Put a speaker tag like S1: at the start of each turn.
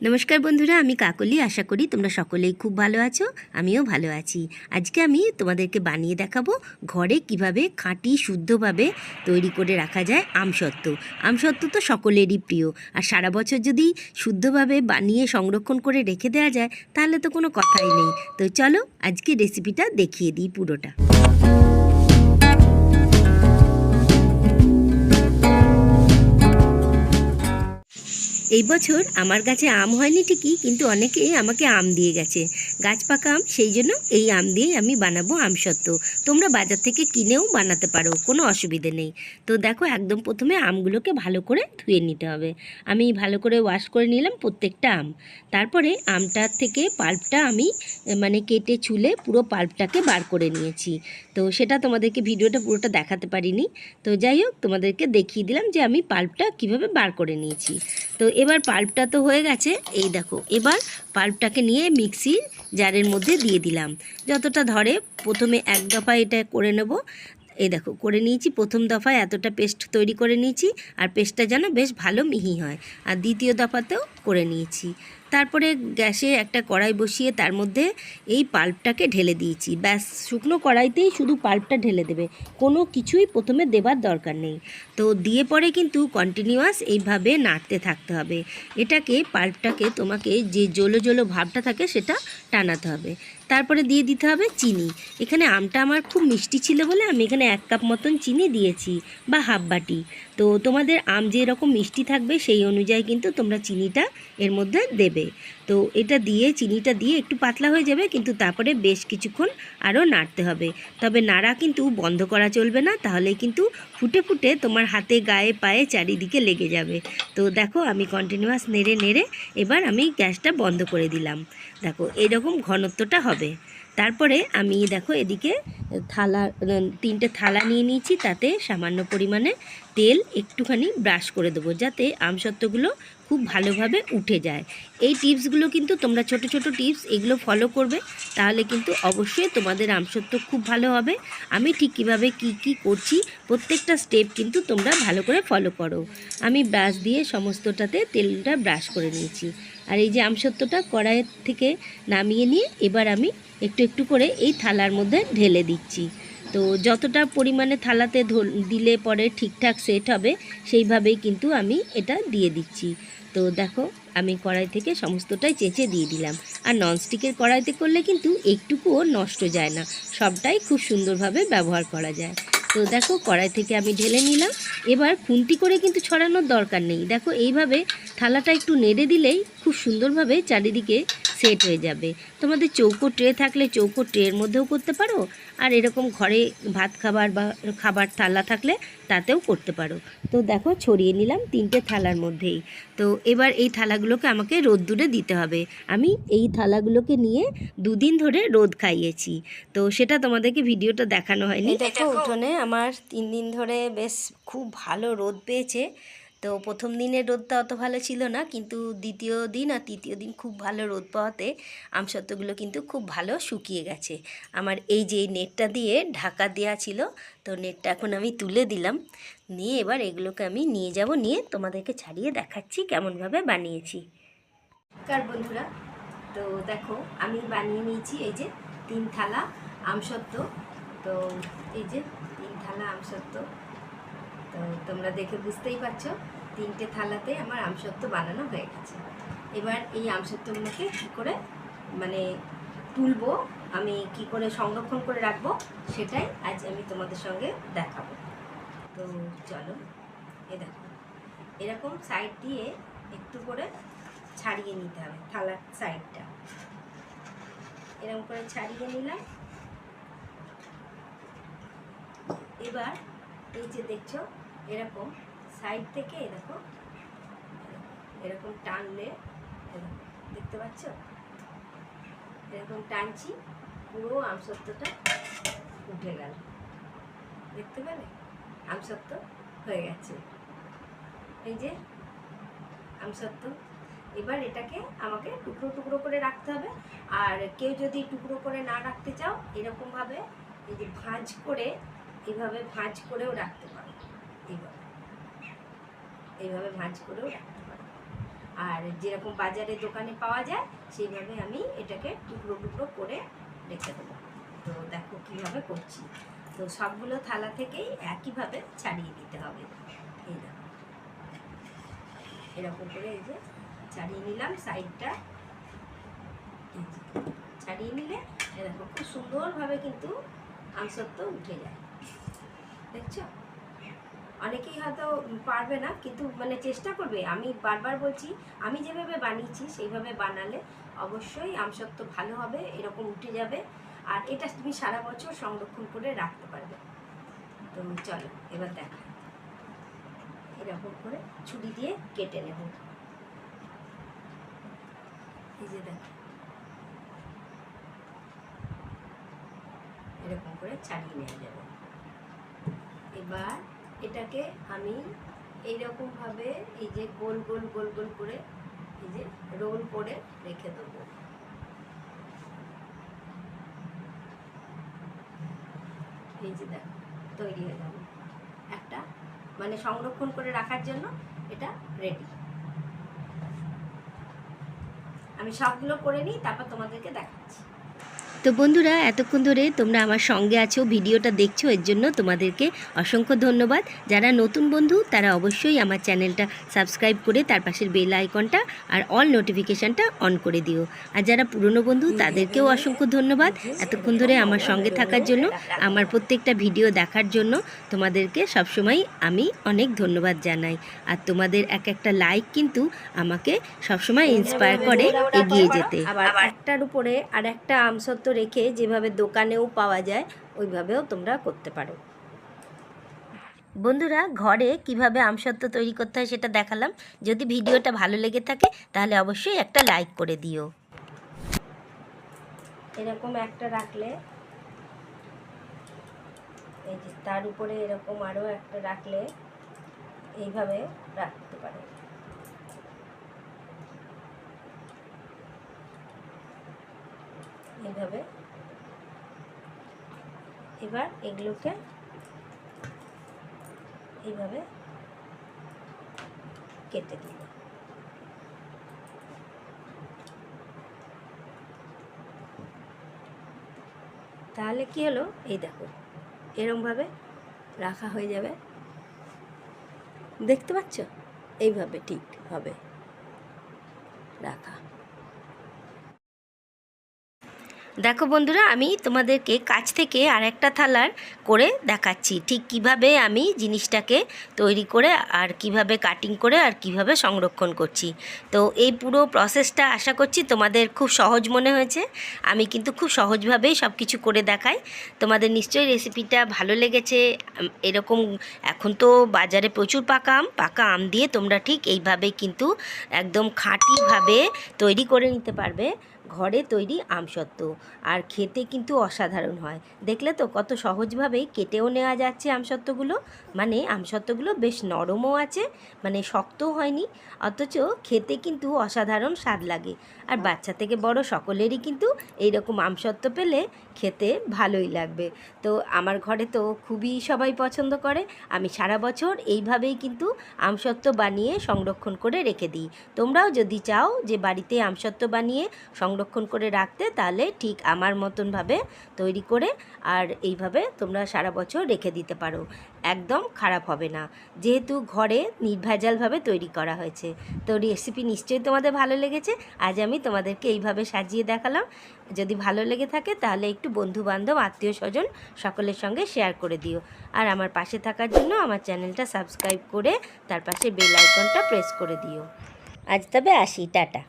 S1: नमस्कार बंधुरा आमी काकली आशा करी तोमरा सकलेई खूब भालो आछो। आमिও ভালো আছি। আজকে আমি তোমাদেরকে বানিয়ে দেখাবো ঘরে কিভাবে খাঁটি শুদ্ধভাবে তৈরি করে রাখা যায় আমসত্ত্ব। আমসত্ত্ব তো সকলেরই প্রিয়, আর সারা বছর যদি শুদ্ধভাবে বানিয়ে সংরক্ষণ করে রেখে দেওয়া যায় তাহলে তো কোনো কথাই নেই। তো চলো আজকে রেসিপিটা দেখিয়ে দিই পুরোটা। এই বছর আমার গাছে আম হয়নি ঠিকই, কিন্তু অনেকেই আমাকে আম দিয়ে গেছে, গাছ পাকা আম, সেই জন্য এই আম দিয়েই আমি বানাবো আমসত্ত্ব। তোমরা বাজার থেকে কিনেও বানাতে পারো, কোনো অসুবিধে নেই। তো দেখো, একদম প্রথমে আমগুলোকে ভালো করে ধুয়ে নিতে হবে। আমি ভালো করে ওয়াশ করে নিলাম প্রত্যেকটা আম। তারপরে আমটার থেকে পাল্পটা আমি কেটে ছুলে পুরো পাল্পটাকে বার করে নিয়েছি। তো সেটা তোমাদেরকে ভিডিওটা পুরোটা দেখাতে পারিনি। তো যাই হোক, তোমাদেরকে দেখিয়ে দিলাম যে আমি পাল্পটা কিভাবে বার করে নিয়েছি। তো এবার পাল্পটা তো হয়ে গেছে, এই দেখো এবার পাল্পটাকে নিয়ে মিক্সির জারের মধ্যে দিয়ে দিলাম। যতটা ধরে প্রথমে এক দফা এটা করে নেব। এই দেখো করে নিয়েছি, প্রথম দফায় এতটা পেস্ট তৈরি করে নিয়েছি, আর পেস্টটা যেন বেশ ভালো মিহি হয়। আর দ্বিতীয় দফাতেও করে নিয়েছি। তারপরে গ্যাসে একটা কড়াই বসিয়ে তার মধ্যে এই পাল্পটাকে ঢেলে দিয়েছি। ব্যাস, শুকনো কড়াইতেই শুধু পাল্পটা ঢেলে দেবে, কোনো কিছুই প্রথমে দেবার দরকার নেই। তো দিয়ে পরে কিন্তু কন্টিনিউয়াস এইভাবে নাড়তে থাকতে হবে। এটাকে পাল্পটাকে তোমাকে যে জলো জলো ভাবটা থাকে সেটা টানাতে হবে। তারপরে দিয়ে দিতে হবে চিনি। এখানে আমটা আমার খুব মিষ্টি ছিল বলে আমি এখানে 1 কাপ মতন চিনি দিয়েছি, বা হাফ বাটি। তো তোমাদের আম যেরকম মিষ্টি থাকবে সেই অনুযায়ী কিন্তু তোমরা চিনিটা এর মধ্যে দেবে। তো এটা দিয়ে চিনিটা দিয়ে একটু পাতলা হয়ে যাবে, কিন্তু তারপরে বেশ কিছুক্ষণ আরও নাড়তে হবে। তবে নাড়া কিন্তু বন্ধ করা চলবে না, তাহলে কিন্তু ফুটে ফুটে তোমার হাতে গায়ে পায়ে চারিদিকে লেগে যাবে। তো দেখো আমি কন্টিনিউয়াস নেড়ে নেড়ে এবার আমি গ্যাসটা বন্ধ করে দিলাম। দেখো এইরকম ঘনত্বটা হবে। তারপরে আমি দেখো এদিকে থালা 3টে থালা নিয়ে নিয়েছি, তাতে সামান্য পরিমাণে তেল একটুখানি ব্রাশ করে দেবো, যাতে আমসত্ত্বগুলো খুব ভালোভাবে উঠে যায়। এই টিপসগুলো কিন্তু তোমরা ছোট ছোট টিপস, এগুলো ফলো করবে, তাহলে কিন্তু অবশ্যই তোমাদের আমসত্ত্ব খুব ভালো হবে। আমি ঠিক কীভাবে কী করছি প্রত্যেকটা স্টেপ কিন্তু তোমরা ভালো করে ফলো করো। আমি ব্রাশ দিয়ে সমস্তটাতে তেলটা ব্রাশ করে নিয়েছি। আর এই যে আমসত্ত্বটা কড়াইয়ের থেকে নামিয়ে নিয়ে এবার আমি একটু একটু করে এই থালার মধ্যে ঢেলে দিচ্ছি। তো যতটা পরিমাণে থালাতে দিলে পরে ঠিকঠাক সেট হবে, সেইভাবেই কিন্তু আমি এটা দিয়ে দিচ্ছি। তো দেখো আমি কড়াই থেকে সমস্তটাই চেঁচে দিয়ে দিলাম। আর ননস্টিকের কড়াইতে করলে কিন্তু একটুকুও নষ্ট যায় না, সবটাই খুব সুন্দরভাবে ব্যবহার করা যায়। তো দেখো কড়াই থেকে আমি ঢেলে নিলাম। এবার খুন্তি করে কিন্তু ছড়ানোর দরকার নেই। দেখো এইভাবে থালাটা একটু নেড়ে দিলেই খুব সুন্দরভাবে চারিদিকে সেট হয়ে যাবে। তোমাদের চৌকো ট্রে থাকলে চৌকো ট্রের মধ্যেও করতে পারো, আর এরকম ঘরে ভাত খাবার বা খাবার থালা থাকলে তাতেও করতে পারো। তো দেখো ছড়িয়ে নিলাম 3টে থালার মধ্যেই। তো এবার এই থালাগুলোকে আমাকে রোদ্দুরে দিতে হবে। আমি এই থালাগুলোকে নিয়ে 2 দিন ধরে রোদ খাইয়েছি। তো সেটা তোমাদেরকে ভিডিওটা দেখানো হয়নি। দেখো উঠোনে আমার 3 দিন ধরে বেশ খুব ভালো রোদ পেয়েছে। তো প্রথম দিনের রোদটা অত ভালো ছিল না, কিন্তু দ্বিতীয় দিন আর তৃতীয় দিন খুব ভালো রোদ পাওয়াতে আমসত্ত্বগুলো কিন্তু খুব ভালো শুকিয়ে গেছে। আমার এই যে নেটটা দিয়ে ঢাকা দেওয়া ছিল, তো নেটটা এখন আমি তুলে দিলাম। নিয়ে এবার এগুলোকে আমি নিয়ে যাব, নিয়ে তোমাদেরকে ছাড়িয়ে দেখাচ্ছি কেমনভাবে বানিয়েছি। কার বন্ধুরা, তো দেখো আমি বানিয়ে নিয়েছি এই যে 3 থালা আমসত্ত্ব। তো এই যে 3 থালা আমসত্ত্ব, তো তোমরা দেখে বুঝতেই পারছো 3টে থালাতে আমার আমসত্ত্ব বানানো হয়ে গেছে। এবার এই আমসত্ত্বগুলোকে কী করে তুলবো, আমি কি করে সংরক্ষণ করে রাখবো, সেটাই আজ আমি তোমাদের সঙ্গে দেখাবো। তো চলো, দেখো এরকম সাইড দিয়ে একটু করে ছাড়িয়ে নিতে হবে থালার সাইডটা। এরকম করে ছাড়িয়ে নিলাম। এবার এই যে দেখছো এরকম সাইড থেকে দেখো এরকম টানলে, দেখতে পাচ্ছ এরকম টানছি, পুরো আমসত্ত্বটা উঠে গেল। দেখতে পেলে আমসত্ত্ব হয়ে গেছে, এই যে আমসত্ত্ব। এবার এটাকে আমাকে টুকরো টুকরো করে রাখতে হবে। আর কেউ যদি টুকরো করে না রাখতে চাও, এরকমভাবে এই যে ভাঁজ করে, এইভাবে ভাঁজ করেও রাখতে পারো। এইভাবে ভাঁজ করেও রাখতে পারো। আর যেরকম বাজারে দোকানে পাওয়া যায় সেইভাবে আমি এটাকে টুকরো টুকরো করে রেখে দেবো। তো দেখো কীভাবে করছি। তো সবগুলো থালা থেকেই একইভাবে ছাড়িয়ে দিতে হবে। এই দেখো এরকম করে এই যে ছাড়িয়ে নিলাম সাইডটা, ছাড়িয়ে নিলে দেখো খুব সুন্দরভাবে কিন্তু আমসত্ব উঠে যায়। দেখছো, অনেকেই হয়তো পারবে না, কিন্তু মানে চেষ্টা করবে। আমি বারবার বলছি, আমি যেভাবে বানিয়েছি সেইভাবে বানালে অবশ্যই আমসত্ব ভালো হবে, এরকম উঠে যাবে। আর এটা তুমি সারা বছর সংরক্ষণ করে রাখতে পারবে। তো চলো এবার দেখা, এরকম করে ছুরি দিয়ে কেটে নেব। এই যে দেখো এরকম করে ছাড়িয়ে নেওয়া যাবে। এবার এটাকে আমি এইরকমভাবে এই যে গোল গোল গোল গোল করে এই যে রোল করে রেখে দেবো। এই যে দেখো তৈরি হয়ে যাবে একটা, মানে সংরক্ষণ করে রাখার জন্য এটা রেডি। আমি সবগুলো করে নিই, তারপর তোমাদেরকে দেখাচ্ছি। তো বন্ধুরা, এতক্ষণ ধরে তোমরা আমার সঙ্গে আছো, ভিডিওটা দেখছো, এর জন্য তোমাদেরকে অসংখ্য ধন্যবাদ। যারা নতুন বন্ধু তারা অবশ্যই আমার চ্যানেলটা সাবস্ক্রাইব করে তার পাশের বেল আইকনটা আর অল নোটিফিকেশানটা অন করে দিও। আর যারা পুরনো বন্ধু তাদেরকেও অসংখ্য ধন্যবাদ এতক্ষণ ধরে আমার সঙ্গে থাকার জন্য, আমার প্রত্যেকটা ভিডিও দেখার জন্য তোমাদেরকে সবসময় আমি অনেক ধন্যবাদ জানাই। আর তোমাদের এক একটা লাইক কিন্তু আমাকে সবসময় ইন্সপায়ার করে এগিয়ে যেতে। আবার একটার উপরে আর একটা আমসত্ব রেখে যেভাবে দোকানেও পাওয়া যায় ওইভাবেও তোমরা করতে পারো। বন্ধুরা, ঘরে কিভাবে আমসত্ব তৈরি করতে হয় সেটা দেখালাম। যদি ভিডিওটা ভালো লেগে থাকে তাহলে অবশ্যই একটা লাইক করে দিও। এরকম একটা রাখলে, এই যে তার উপরে এরকম আরও একটা রাখলে এইভাবে রাখতে পারো। এইভাবে এবার এগুলোকে এইভাবে কেটে দিল। তাহলে কি হলো, এই দেখো এরমভাবে রাখা হয়ে যাবে। দেখতে পাচ্ছ, এইভাবে ঠিক হবে রাখা। দেখো বন্ধুরা, আমি তোমাদেরকে কাছ থেকে আর একটা থালার করে দেখাচ্ছি ঠিক কিভাবে আমি জিনিসটাকে তৈরি করে আর কিভাবে কাটিং করে আর কিভাবে সংরক্ষণ করছি। তো এই পুরো প্রসেসটা আশা করছি তোমাদের খুব সহজ মনে হয়েছে। আমি কিন্তু খুব সহজভাবেই সব কিছু করে দেখাই। তোমাদের নিশ্চয়ই রেসিপিটা ভালো লেগেছে। এরকম এখন তো বাজারে প্রচুর পাকা আম দিয়ে তোমরা ঠিক এইভাবেই কিন্তু একদম খাঁটিভাবে তৈরি করে নিতে পারবে ঘরে তৈরি আমসত্ব। আর খেতে কিন্তু অসাধারণ হয়। দেখলে তো কত সহজভাবেই কেটেও নেওয়া যাচ্ছে আমসত্বগুলো। মানে আমসত্বগুলো বেশ নরমও আছে, মানে শক্তও হয়নি, অথচ খেতে কিন্তু অসাধারণ স্বাদ লাগে। আর বাচ্চা থেকে বড় সকলেরই কিন্তু এইরকম আমসত্ব পেলে খেতে ভালোই লাগবে। তো আমার ঘরে তো খুবই সবাই পছন্দ করে। আমি সারা বছর এইভাবেই কিন্তু আমসত্ব বানিয়ে সংরক্ষণ করে রেখে দিই। তোমরাও যদি চাও যে বাড়িতে আমসত্ব বানিয়ে সংরক্ষণ করে রাখতে, তাহলে ঠিক আমার মতনভাবে তৈরি করে আর এইভাবে তোমরা সারা বছর রেখে দিতে পারো, একদম খারাপ হবে না, যেহেতু ঘরে নির্ভেজালভাবে তৈরি করা হয়েছে। তো রেসিপি নিশ্চয়ই তোমাদের ভালো লেগেছে। আজ আমি তোমাদেরকে এইভাবে সাজিয়ে দেখালাম। যদি ভালো লেগে থাকে তাহলে একটু বন্ধুবান্ধব আত্মীয় স্বজন সকলের সঙ্গে শেয়ার করে দিও। আর আমার পাশে থাকার জন্য আমার চ্যানেলটা সাবস্ক্রাইব করে তার পাশে বেল আইকনটা প্রেস করে দিও। আজ তবে আসি, টাটা।